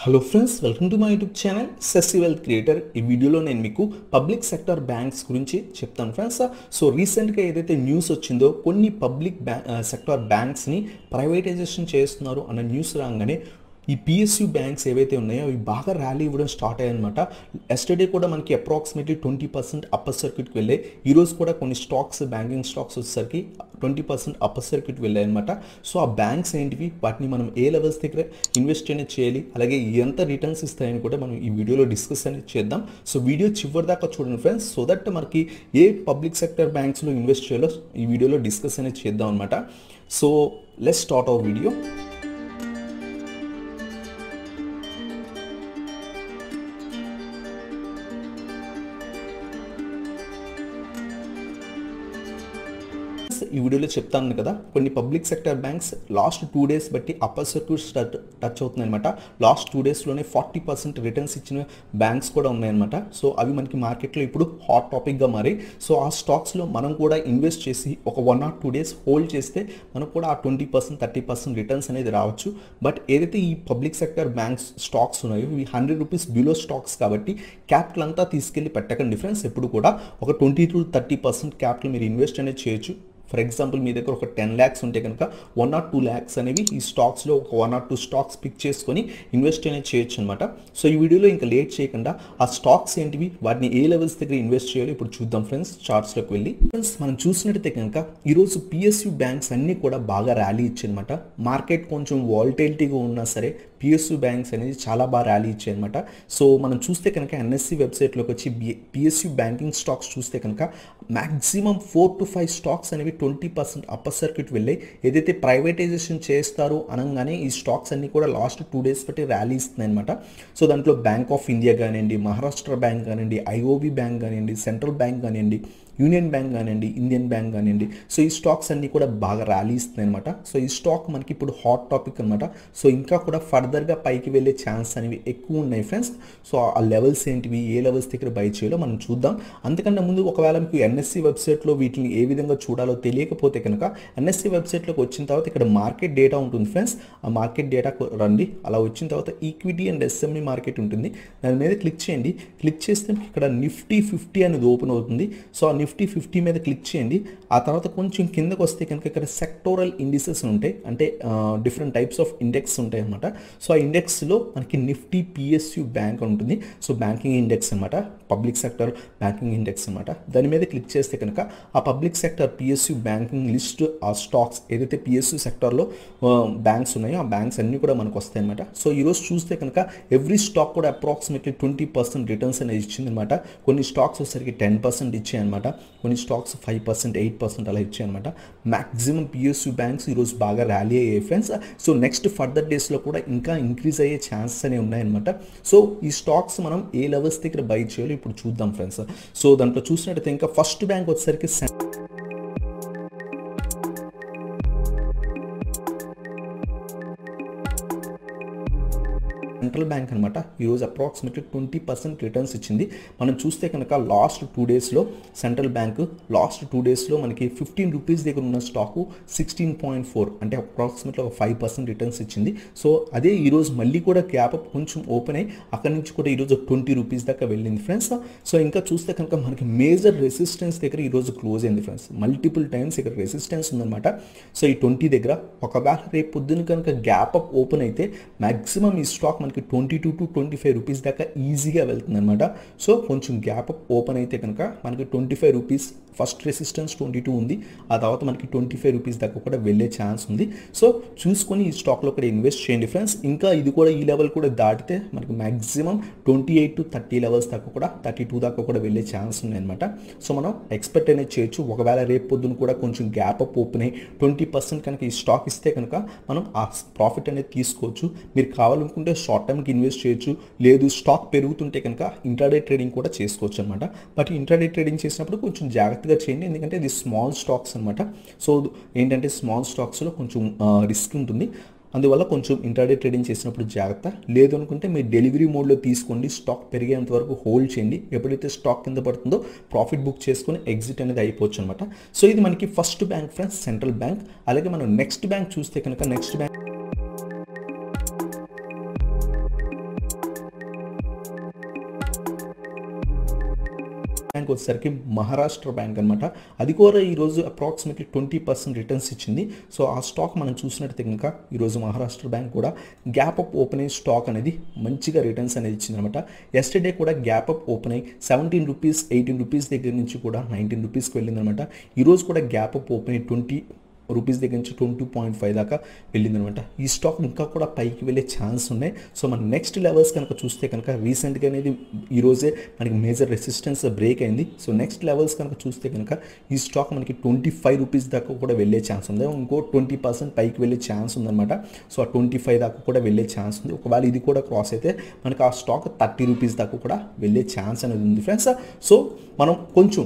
Hello friends, welcome to my YouTube channel సెస్సి wealth creator. ఈ వీడియోలో నేను మీకు పబ్లిక్ సెక్టర్ బ్యాంక్స్ గురించి చెప్తాను ఫ్రెండ్స్. సో రీసెంట్గా ఏదైతే న్యూస్ వచ్చిందో కొన్ని పబ్లిక్ సెక్టర్ బ్యాంక్స్ని ప్రైవేటైజేషన్ చేస్తున్నారు అన్న న్యూస్ రాగానే ఈ పిఎస్యూ బ్యాంక్స్ ఏవైతే ఉన్నాయో అవి బాగా ర్యాలీ ఇవ్వడం స్టార్ట్ అయ్యాయన్నమాట. ఎస్టర్డే కూడా మనకి అప్రాక్సిమేట్లీ 20% అప్పర్ సర్క్యూట్కి వెళ్ళాయి. ఈరోజు కూడా కొన్ని స్టాక్స్, బ్యాంకింగ్ స్టాక్స్ వచ్చేసరికి 20% అప్పర్ సర్క్యూట్ వెళ్ళాయన్నమాట. సో ఆ బ్యాంక్స్ ఏంటివి, వాటిని మనం ఏ లెవెల్స్ దగ్గర ఇన్వెస్ట్ అనేది చేయాలి, అలాగే ఎంత రిటర్న్స్ ఇస్తాయని కూడా మనం ఈ వీడియోలో డిస్కస్ అనేది చేద్దాం. సో వీడియో చివరి దాకా చూడండి ఫ్రెండ్స్, సో దట్ మనకి ఏ పబ్లిక్ సెక్టర్ బ్యాంక్స్లో ఇన్వెస్ట్ చేయాలో ఈ వీడియోలో డిస్కస్ అనేది చేద్దాం అనమాట. So let's start our video. ఈ వీడియోలో చెప్తాను కదా, కొన్ని public sector banks last 2 days బట్టి అప్పర్ సర్క్యూట్ టచ్ అవుతుంది అనమాట. లాస్ట్ 2 daysలోనే 40% రిటర్న్స్ ఇచ్చిన బ్యాంక్స్ కూడా ఉన్నాయన్నమాట. సో అవి మనకి మార్కెట్లో ఇప్పుడు హాట్ టాపిక్గా మారి, సో ఆ స్టాక్స్లో మనం కూడా ఇన్వెస్ట్ చేసి ఒక 1 or 2 days హోల్డ్ చేస్తే మనకు కూడా ఆ 20%, 30% రిటర్న్స్ అనేది రావచ్చు. బట్ ఏదైతే ఈ పబ్లిక్ సెక్టర్ బ్యాంక్స్ స్టాక్స్ ఉన్నాయో ఇవి 100 rupees బిలో స్టాక్స్ కాబట్టి క్యాపిటల్ అంతా తీసుకెళ్ళి పెట్టకండి ఫ్రెండ్స్. ఎప్పుడు కూడా ఒక 20 to 30% క్యాపిటల్ మీరు ఇన్వెస్ట్ అనేది చేయొచ్చు. ఫర్ ఎగ్జాంపుల్ మీ దగ్గర ఒక 10 lakhs ఉంటే కనుక 1 or 2 lakhs అనేవి ఈ స్టాక్స్లో ఒక 1 or 2 స్టాక్స్ పిక్ చేసుకొని ఇన్వెస్ట్ అనేది చేయొచ్చు అనమాట. సో ఈ వీడియోలో ఇంకా లేట్ చేయకుండా ఆ స్టాక్స్ ఏంటివి, వాటిని ఏ లెవెల్స్ దగ్గర ఇన్వెస్ట్ చేయాలో ఇప్పుడు చూద్దాం ఫ్రెండ్స్. చార్ట్స్లోకి వెళ్ళి ఫ్రెండ్స్ మనం చూసినట్టయితే కనుక ఈరోజు పిఎస్యూ బ్యాంక్స్ అన్నీ కూడా బాగా ర్యాలీ ఇచ్చాయన్నమాట. మార్కెట్ కొంచెం వాలటిలిటీగా ఉన్నా సరే పిఎస్యూ బ్యాంక్స్ అనేది చాలా బాగా ర్యాలీ ఇచ్చాయన్నమాట. సో మనం చూస్తే కనుక ఎన్ఎస్సి వెబ్సైట్లోకి వచ్చి పిఎస్యూ బ్యాంకింగ్ స్టాక్స్ చూస్తే కనుక మ్యాక్సిమం 4 to 5 స్టాక్స్ అనేవి 20% అప్పర్ సర్క్యూట్ వెళ్ళాయి. ఏదైతే ప్రైవేటైజేషన్ చేస్తారో అనగానే ఈ స్టాక్స్ అన్ని కూడా లాస్ట్ 2 days బట్టి ర్యాలీ ఇస్తున్నాయి అనమాట. సో దాంట్లో బ్యాంక్ ఆఫ్ ఇండియా కానివ్వండి, మహారాష్ట్ర బ్యాంక్ కానివ్వండి, ఐఓబి బ్యాంక్ కానివ్వండి, సెంట్రల్ బ్యాంక్ కానివ్వండి, యూనియన్ బ్యాంక్ కానివ్వండి, ఇండియన్ బ్యాంక్ కానివ్వండి, సో ఈ స్టాక్స్ అన్నీ కూడా బాగా ర్యాలీ ఇస్తున్నాయి అనమాట. సో ఈ స్టాక్ మనకి ఇప్పుడు హాట్ టాపిక్ అనమాట. సో ఇంకా కూడా ఫర్దర్గా పైకి వెళ్ళే ఛాన్స్ అనేవి ఎక్కువ ఉన్నాయి ఫ్రెండ్స్. సో ఆ లెవెల్స్ ఏంటివి, ఏ లెవెల్స్ దగ్గర బై చేయాలో మనం చూద్దాం. అంతకన్నా ముందు ఒకవేళ మీకు ఎన్ఎస్సి వెబ్సైట్లో వీటిని ఏ విధంగా చూడాలో తెలియకపోతే కనుక ఎన్ఎస్సి వెబ్సైట్లోకి వచ్చిన తర్వాత ఇక్కడ మార్కెట్ డేటా ఉంటుంది ఫ్రెండ్స్. ఆ మార్కెట్ డేటా రండి. అలా వచ్చిన తర్వాత ఈక్విటీ అండ్ ఎస్ఎంఈ మార్కెట్ ఉంటుంది. దాని మీద క్లిక్ చేయండి. క్లిక్ చేస్తే ఇక్కడ నిఫ్టీ 50 అనేది ఓపెన్ అవుతుంది. సో ఆ నిఫ్టీ 50 మీద క్లిక్ చేయండి. ఆ తర్వాత కొంచెం కిందకు వస్తే కనుక ఇక్కడ సెక్టోరల్ ఇండిసెస్ ఉంటాయి, అంటే డిఫరెంట్ టైప్స్ ఆఫ్ ఇండెక్స్ ఉంటాయి అనమాట. సో ఆ ఇండెక్స్లో మనకి నిఫ్టీ పిఎస్యూ బ్యాంక్ ఉంటుంది. సో బ్యాంకింగ్ ఇండెక్స్ అనమాట, పబ్లిక్ సెక్టర్ బ్యాంకింగ్ ఇండెక్స్ అనమాట. దాని మీద క్లిక్ చేస్తే కనుక ఆ public sector PSU banking list, ఆ స్టాక్స్ ఏదైతే పిఎస్యూ సెక్టర్లో బ్యాంక్స్ ఉన్నాయో ఆ బ్యాంక్స్ అన్నీ కూడా మనకు వస్తాయి అనమాట. సో ఈరోజు చూస్తే కనుక ఎవ్రీ స్టాక్ కూడా అప్రాక్సిమేట్లీ 20% రిటర్న్స్ అనేది ఇచ్చింది అనమాట. కొన్ని స్టాక్స్ వచ్చేసరికి 10% ఇచ్చాయి అనమాట, కొన్ని స్టాక్స్ 5%, 8% అలా ఇచ్చాయన్నమాట. మ్యాక్సిమం పిఎస్యూ బ్యాంక్స్ ఈరోజు బాగా ర్యాలీ అయ్యాయి ఫ్రెండ్స్. సో నెక్స్ట్ ఫర్దర్ డేస్లో కూడా ఇంకా ఇంక్రీజ్ అయ్యే ఛాన్సెస్ అనేవి ఉన్నాయన్నమాట. సో ఈ స్టాక్స్ మనం ఏ లెవెల్స్ దగ్గర బై చేయాలో ఇప్పుడు చూద్దాం ఫ్రెండ్స్. సో దాంట్లో చూసినట్టయితే ఇంకా ఫస్ట్ బ్యాంక్ వచ్చేసరికి సెంట్రల్ బ్యాంక్ అనమాట. ఈరోజు అప్రాక్సిమేట్లీ 20% రిటర్న్స్ ఇచ్చింది. మనం చూస్తే కనుక లాస్ట్ 2 daysలో సెంట్రల్ బ్యాంక్ లాస్ట్ 2 daysలో మనకి 15 rupees దగ్గర ఉన్న స్టాకు 16.4 అంటే అప్రాక్సిమేట్లీ ఒక 5% రిటర్న్స్ ఇచ్చింది. సో అదే ఈరోజు మళ్ళీ కూడా గ్యాప్ అప్ కొంచెం ఓపెన్ అయ్యి అక్కడి నుంచి కూడా ఈరోజు 20 rupees దాకా వెళ్ళింది ఫ్రెండ్స్. సో ఇంకా చూస్తే కనుక మనకి మేజర్ రెసిస్టెన్స్ దగ్గర ఈరోజు క్లోజ్ అయింది ఫ్రెండ్స్. మల్టిపుల్ టైమ్స్ ఇక్కడ రెసిస్టెన్స్ ఉందన్నమాట. సో ఈ 20 దగ్గర ఒకవేళ రేపు పొద్దున కనుక గ్యాప్ అప్ ఓపెన్ అయితే మ్యాక్సిమం ఈ స్టాక్ మనకి 22 to 25 rupees దాకా ఈజీగా వెళ్తుంది అనమాట. సో కొంచెం గ్యాప్ అప్ ఓపెన్ అయితే కనుక మనకి 25 rupees ఫస్ట్ రెసిస్టెన్స్ 22 ఉంది. ఆ తర్వాత మనకి 25 rupees దాకా కూడా వెళ్ళే ఛాన్స్ ఉంది. సో చూసుకొని ఈ స్టాక్లో కూడా ఇన్వెస్ట్ చేయండి ఫ్రెండ్స్. ఇంకా ఇది కూడా ఈ లెవెల్ కూడా దాటితే మనకి మ్యాక్సిమం 28 to 30 లెవెల్స్ దాకా కూడా 32 దాకా కూడా వెళ్ళే ఛాన్స్ ఉంది అనమాట. సో మనం ఎక్స్పెక్ట్ అనేది చేయొచ్చు. ఒకవేళ రేపు పొద్దున కూడా కొంచెం గ్యాప్ అప్ ఓపెన్ అయ్యి 20% కనుక ఈ స్టాక్ ఇస్తే కనుక మనం ఆ ప్రాఫిట్ అనేది తీసుకోవచ్చు. మీరు కావాలనుకుంటే షార్ట్ టర్మ్కి ఇన్వెస్ట్ చేయొచ్చు, లేదు స్టాక్ పెరుగుతుంటే కనుక ఇంట్రాడే ట్రేడింగ్ కూడా చేసుకోవచ్చు అనమాట. బట్ ఇంట్రాడే ట్రేడింగ్ చేసినప్పుడు కొంచెం జాగ్రత్తగా చేయండి, ఎందుకంటే ఇది స్మాల్ స్టాక్స్ అనమాట. సో ఏంటంటే స్మాల్ స్టాక్స్లో కొంచెం రిస్క్ ఉంటుంది. అందువల్ల కొంచెం ఇంట్రాడే ట్రేడింగ్ చేసినప్పుడు జాగ్రత్త. లేదు అనుకుంటే మీరు డెలివరీ మోడ్లో తీసుకోండి, స్టాక్ పెరిగేంత వరకు హోల్డ్ చేయండి. ఎప్పుడైతే స్టాక్ కింద పడుతుందో ప్రాఫిట్ బుక్ చేసుకొని ఎగ్జిట్ అనేది అయిపోవచ్చు అనమాట. సో ఇది మనకి first bank friends, central bank. అలాగే మనం నెక్స్ట్ బ్యాంక్ చూస్తే కనుక నెక్స్ట్ బ్యాంక్ బ్యాంక్ వచ్చేసరికి మహారాష్ట్ర బ్యాంక్ అనమాట. అది కూడా ఈరోజు అప్రాక్సిమేట్లీ 20% రిటర్న్స్ ఇచ్చింది. సో ఆ స్టాక్ మనం చూసినట్టయితే కనుక ఈరోజు మహారాష్ట్ర బ్యాంక్ కూడా గ్యాప్ అప్ ఓపెన్ అయ్యి స్టాక్ అనేది మంచిగా రిటర్న్స్ అనేది ఇచ్చింది అనమాట. ఎస్టర్డే కూడా గ్యాప్ అప్ ఓపెన్ అయ్యి 17 రూపీస్ 18 రూపీస్ దగ్గర నుంచి కూడా 19 రూపీస్కి వెళ్ళింది అనమాట. ఈరోజు కూడా గ్యాప్ అప్ ఓపెన్ అయ్యి 20 రూపీస్ దగ్గర నుంచి 20.5 దాకా వెళ్ళిందనమాట. ఈ స్టాక్ ఇంకా కూడా పైకి వెళ్ళే ఛాన్స్ ఉన్నాయి. సో మన నెక్స్ట్ లెవెల్స్ కనుక చూస్తే కనుక రీసెంట్గా అనేది ఈరోజే మనకి మేజర్ రెసిస్టెన్స్ బ్రేక్ అయింది. సో నెక్స్ట్ లెవెల్స్ కనుక చూస్తే కనుక ఈ స్టాక్ మనకి 25 రూపీస్ దాకా కూడా వెళ్ళే ఛాన్స్ ఉంది. ఇంకో 20% పైకి వెళ్ళే ఛాన్స్ ఉందన్నమాట. సో ఆ 25 దాకా కూడా వెళ్ళే ఛాన్స్ ఉంది. ఒకవేళ ఇది కూడా క్రాస్ అయితే మనకి ఆ స్టాక్ 30 రూపీస్ దాకా కూడా వెళ్ళే ఛాన్స్ అనేది ఉంది ఫ్రెండ్స్. సో మనం కొంచెం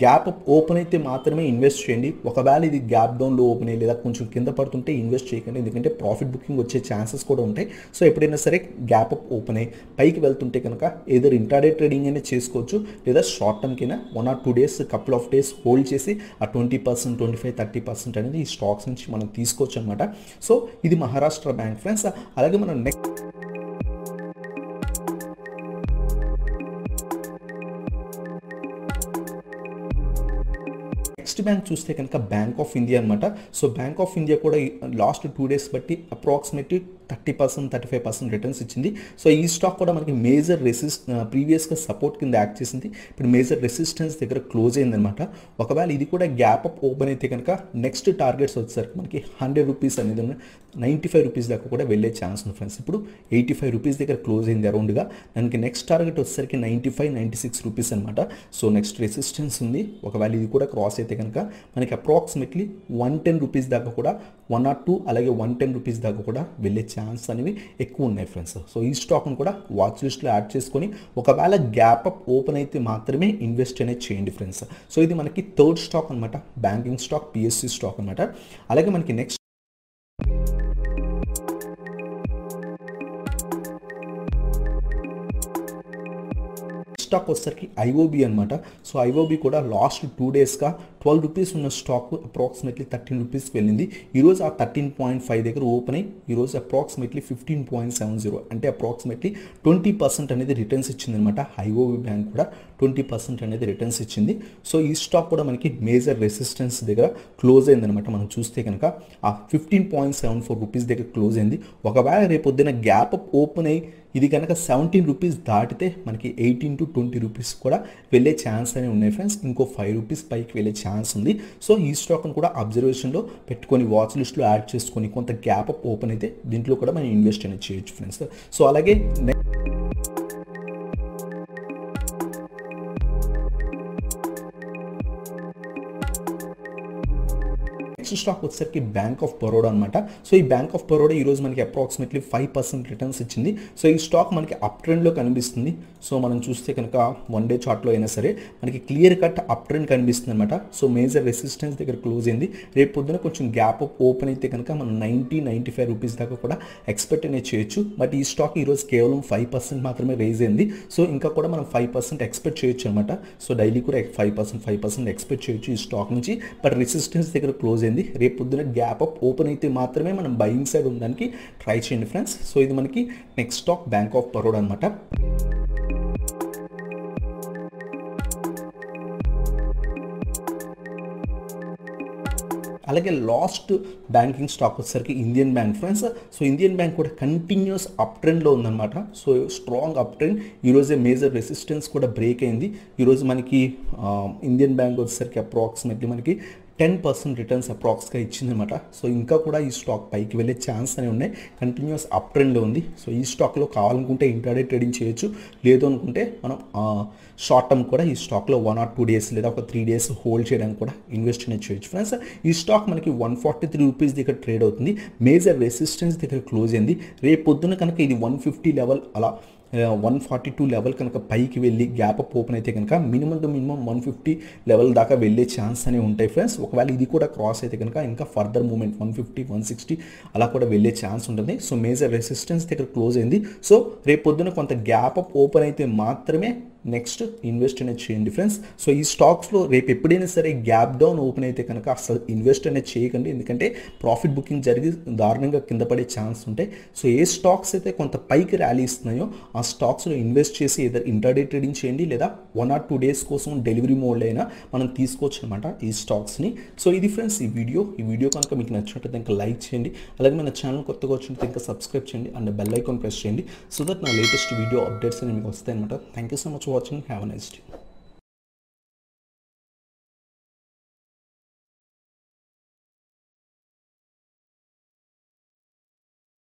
గ్యాప్ అప్ ఓపెన్ అయితే మాత్రమే ఇన్వెస్ట్ చేయండి. ఒకవేళ ఇది గ్యాప్ డౌన్లో ఓపెన్ అయ్యి లేదా కొంచెం కింద పడుతుంటే ఇన్వెస్ట్ చేయకండి, ఎందుకంటే ప్రాఫిట్ బుకింగ్ వచ్చే ఛాన్సెస్ కూడా ఉంటాయి. సో ఎప్పుడైనా సరే గ్యాప్ అప్ ఓపెన్ అయ్యి పైకి వెళ్తుంటే కనుక ఏదర్ ఇంట్రాడే ట్రేడింగ్ అయినా చేసుకోవచ్చు, లేదా షార్ట్ టర్మ్ కింద 1 or 2 days couple of days hold చేసి ఆ 20%, 25, 30% అనేది ఈ స్టాక్స్ నుంచి మనం తీసుకోవచ్చు అనమాట. సో ఇది మహారాష్ట్ర బ్యాంక్ ఫ్రెండ్స్. అలాగే మనం నెక్స్ట్ బ్యాంక్ చూస్తే కనుక బ్యాంక్ ఆఫ్ ఇండియా అనమాట. సో బ్యాంక్ ఆఫ్ ఇండియా కూడా లాస్ట్ 2 days బట్టి అప్రాక్సిమేట్లీ 30%, 35% రిటర్న్స్ ఇచ్చింది. సో ఈ స్టాక్ కూడా మనకి మేజర్ ప్రీవియస్గా సపోర్ట్ కింద యాక్ట్ చేసింది, ఇప్పుడు మేజర్ రెసిస్టెన్స్ దగ్గర క్లోజ్ అయిందనమాట. ఒకవేళ ఇది కూడా గ్యాప్ అప్ ఓపెన్ అయితే కనుక నెక్స్ట్ టార్గెట్స్ వచ్చేసరికి మనకి 100 రూపీస్ అనేది 95 రూపీస్ దాకా కూడా వెళ్ళే ఛాన్స్ ఉంది ఫ్రెండ్స్. ఇప్పుడు 85 రూపీస్ దగ్గర క్లోజ్ అయింది అరౌండ్గా. దానికి నెక్స్ట్ టార్గెట్ వచ్చేసరికి 95, 96 రూపీస్ అనమాట. సో నెక్స్ట్ రెసిస్టెన్స్ ఉంది. ఒకవేళ ఇది కూడా క్రాస్ అయితే కనుక మనకి అప్రాక్సిమేట్లీ 110 రూపీస్ దాకా కూడా 1 or 2 అలాగే 110 రూపీస్ దాకా కూడా వెళ్ళే ఛాన్స్ అనేవి ఎక్కువ ఉన్నాయి ఫ్రెండ్స్. సో ఈ స్టాక్ను కూడా వాచ్ లిస్ట్లో యాడ్ చేసుకొని ఒకవేళ గ్యాప్ అప్ ఓపెన్ అయితే మాత్రమే ఇన్వెస్ట్ అనేది చేయండి ఫ్రెండ్స్. సో ఇది మనకి థర్డ్ స్టాక్ అనమాట, బ్యాంకింగ్ స్టాక్, పిఎస్సి స్టాక్ అనమాట. అలాగే మనకి నెక్స్ట్ స్టాక్ వచ్చేసరికి ఐఓబి అనమాట. సో ఐఓబి కూడా లాస్ట్ 2 daysగా 12 రూపీస్ ఉన్న స్టాక్ అప్రాక్సిమేట్లీ 13 రూపీస్కి వెళ్ళింది. ఈరోజు ఆ 13.5 దగ్గర ఓపెన్ అయ్యి ఈరోజు అప్రాక్సిమేట్లీ 15.70 అంటే అప్రాక్సిమేట్లీ 20% అనేది రిటర్న్స్ ఇచ్చింది అనమాట. ఐఓబి బ్యాంక్ కూడా 20% అనేది రిటర్న్స్ ఇచ్చింది. సో ఈ స్టాక్ కూడా మనకి మేజర్ రెసిస్టెన్స్ దగ్గర క్లోజ్ అయిందనమాట. మనం చూస్తే కనుక ఆ 15.74 రూపీస్ దగ్గర క్లోజ్ అయింది. ఒకవేళ రేపొద్దున గ్యాప్ అప్ ఓపెన్ అయ్యి ఇది కనుక 17 రూపీస్ దాటితే మనకి 18 to 20 రూపీస్ కూడా వెళ్ళే ఛాన్స్ అనేవి ఉన్నాయి ఫ్రెండ్స్. ఇంకో 5 రూపీస్ పైకి వెళ్ళే ఛాన్స్ ఉంది. సో ఈ స్టాక్ను కూడా అబ్జర్వేషన్లో పెట్టుకొని వాచ్ లిస్ట్లో యాడ్ చేసుకొని కొంత గ్యాప్ అప్ ఓపెన్ అయితే దీంట్లో కూడా మనం ఇన్వెస్ట్ అనేది చేయొచ్చు ఫ్రెండ్స్. సో అలాగే నెక్స్ట్ స్టాక్ వచ్చేసరికి బ్యాంక్ ఆఫ్ బరోడా అనమాట. సో ఈ బ్యాంక్ ఆఫ్ బరోడా ఈరోజు మనకి అప్రాక్సిమేట్లీ 5% రిటర్న్స్ ఇచ్చింది. సో ఈ స్టాక్ మనకి అప్ ట్రెండ్లో కనిపిస్తుంది. సో మనం చూస్తే కనుక 1 day చార్ట్లో అయినా సరే మనకి క్లియర్ కట్ అప్ ట్రెండ్ కనిపిస్తుంది అనమాట. సో మేజర్ రెసిస్టెన్స్ దగ్గర క్లోజ్ అయింది. రేపు పొద్దున కొంచెం గ్యాప్ అప్ ఓపెన్ అయితే కనుక మనం 90-95 రూపీస్ దాకా కూడా ఎక్స్పెక్ట్ అనేది చేయొచ్చు. బట్ ఈ స్టాక్ ఈరోజు కేవలం 5% మాత్రమే రేజ్ అయింది. సో ఇంకా కూడా మనం 5% ఎక్స్పెక్ట్ చేయొచ్చు అనమాట. సో డైలీ కూడా 5% ఎక్స్పెక్ట్ చేయొచ్చు ఈ స్టాక్ నుంచి. బట్ రెసిస్టెన్స్ దగ్గర క్లోజ్ అయింది. రేపు పొద్దున గ్యాప్ అప్ ఓపెన్ అయితే మాత్రమే మనం బయింగ్ సైడ్ ఉండడానికి ట్రై చేయండి ఫ్రెండ్స్. సో ఇది మనకి next stock bank of Baroda అనమాట. అలాగే లాస్ట్ బ్యాంకింగ్ స్టాక్ వచ్చేసరికి Indian bank friends. So Indian bank కూడా కంటిన్యూస్ అప్ ట్రెండ్లో ఉందన్నమాట. So strong up trend. ఈరోజే మేజర్ రెసిస్టెన్స్ కూడా బ్రేక్ అయింది. ఈరోజు మనకి ఇండియన్ బ్యాంక్ వచ్చేసరికి అప్రాక్సిమేట్లీ మనకి 10% రిటర్న్స్ అప్రాక్స్గా ఇచ్చిందనమాట. సో ఇంకా కూడా ఈ స్టాక్ పైకి వెళ్ళే ఛాన్స్ అనేవి ఉన్నాయి. కంటిన్యూస్ అప్ ట్రెండ్లో ఉంది. సో ఈ స్టాక్లో కావాలనుకుంటే ఇంట్రాడే ట్రేడింగ్ చేయొచ్చు, లేదు అనుకుంటే మనం షార్ట్ టర్మ్ కూడా ఈ స్టాక్లో 1 or 2 days లేదా ఒక 3 days హోల్డ్ చేయడానికి కూడా ఇన్వెస్ట్ అనేది చేయొచ్చు ఫ్రెండ్స్. ఈ స్టాక్ మనకి 143 రూపీస్ దగ్గర ట్రేడ్ అవుతుంది. మేజర్ రెసిస్టెన్స్ దగ్గర క్లోజ్ అయింది. రేపు పొద్దున కనుక ఇది 150 లెవెల్ అలా 142 లెవెల్ కనుక పైకి వెళ్ళి గ్యాప్ అప్ ఓపెన్ అయితే కనుక మినిమం 150 లెవెల్ దాకా వెళ్ళే ఛాన్స్ అనేవి ఉంటాయి ఫ్రెండ్స్. ఒకవేళ ఇది కూడా క్రాస్ అయితే కనుక ఇంకా ఫర్దర్ మూవ్మెంట్ 150, 160 అలా కూడా వెళ్ళే ఛాన్స్ ఉంటుంది. సో మేజర్ రెసిస్టెన్స్ దగ్గర క్లోజ్ అయింది. సో రేపు పొద్దున కొంత గ్యాప్ అప్ ఓపెన్ అయితే మాత్రమే నెక్స్ట్ ఇన్వెస్ట్ అనేది చేయండి ఫ్రెండ్స్. సో ఈ స్టాక్స్లో రేపు ఎప్పుడైనా సరే గ్యాప్ డౌన్ ఓపెన్ అయితే కనుక అసలు ఇన్వెస్ట్ అనేది చేయకండి, ఎందుకంటే ప్రాఫిట్ బుకింగ్ జరిగి దారుణంగా కింద పడే ఛాన్స్ ఉంటాయి. సో ఏ స్టాక్స్ అయితే కొంత పైకి ర్యాలీ ఇస్తున్నాయో ఆ స్టాక్స్లో ఇన్వెస్ట్ చేసి ఏదైనా ఇంటర్డే ట్రేడింగ్ చేయండి, లేదా 1 or 2 days కోసం డెలివరీ మోడ్లో అయినా మనం తీసుకోవచ్చు అనమాట ఈ స్టాక్స్ని. సో ఇది ఫ్రెండ్స్ ఈ వీడియో కనుక మీకు నచ్చినట్లయితే ఇంకా లైక్ చేయండి, అలాగే మన ఛానల్ కొత్తగా వచ్చినట్లయితే ఇంకా సబ్స్క్రైబ్ చేయండి అండ్ బెల్ ఐకాన్ ప్రెస్ చేయండి, సో దట్ నా లేటెస్ట్ వీడియో అప్డేట్స్ అనేవి మీకు వస్తాయి అనమాట. Thank you so much for watching. Have a nice day.